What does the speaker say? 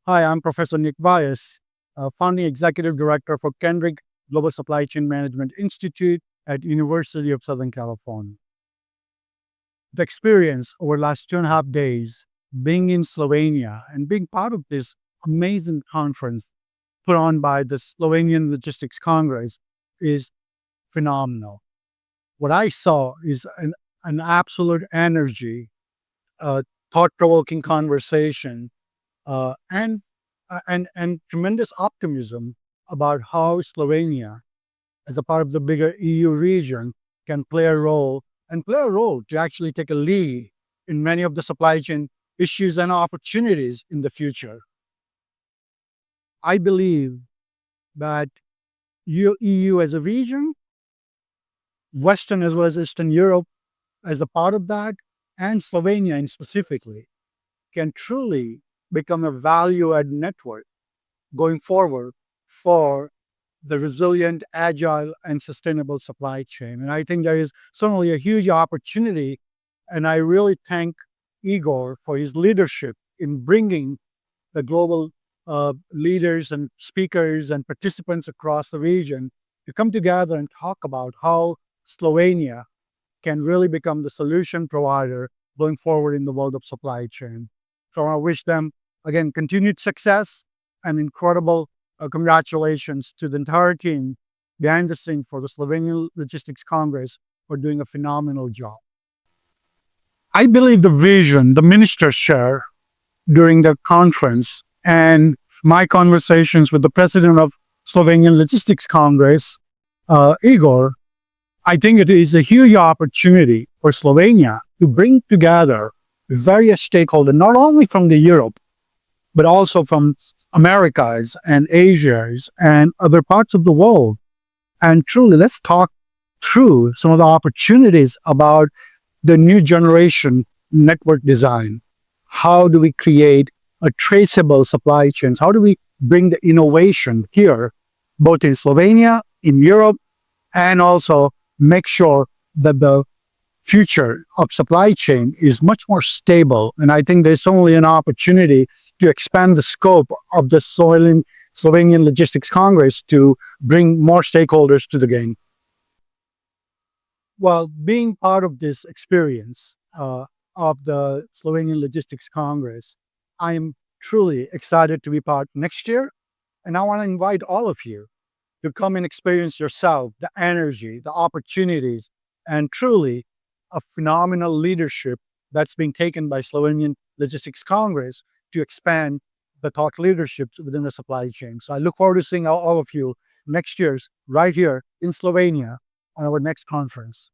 Hi, I'm Professor Vyas, founding executive director for Kendrick Global Supply Chain Management Institute at University of Southern California. The experience over the last 2.5 days being in Slovenia and being part of this amazing conference put on by the Slovenian Logistics Congress is phenomenal. What I saw is an absolute energy, thought-provoking conversation, and and tremendous optimism about how Slovenia, as a part of the bigger EU region, can play a role to actually take a lead in many of the supply chain issues and opportunities in the future. I believe that EU as a region, Western as well as Eastern Europe as a part of that, and Slovenia in specifically, can truly become a value add network going forward for the resilient, agile, and sustainable supply chain. And I think there is certainly a huge opportunity. And I really thank Igor for his leadership in bringing the global leaders and speakers and participants across the region to come together and talk about how Slovenia can really become the solution provider going forward in the world of supply chain. So I wish them, again, continued success and incredible congratulations to the entire team behind the scene for the Slovenian Logistics Congress for doing a phenomenal job. I believe the vision the ministers share during the conference and my conversations with the president of Slovenian Logistics Congress, Igor, I think it is a huge opportunity for Slovenia to bring together various stakeholders, not only from the Europe, but also from Americas and Asias and other parts of the world. And truly, let's talk through some of the opportunities about the new generation network design. How do we create a traceable supply chains? How do we bring the innovation here, both in Slovenia, in Europe, and also make sure that the future of supply chain is much more stable? And I think there's only an opportunity to expand the scope of the Slovenian Logistics Congress to bring more stakeholders to the game. Well, being part of this experience of the Slovenian Logistics Congress, I am truly excited to be part next year. And I want to invite all of you to come and experience yourself the energy, the opportunities, and truly a phenomenal leadership that's being taken by Slovenian Logistics Congress to expand the thought leaderships within the supply chain. So I look forward to seeing all of you next year's right here in Slovenia on our next conference.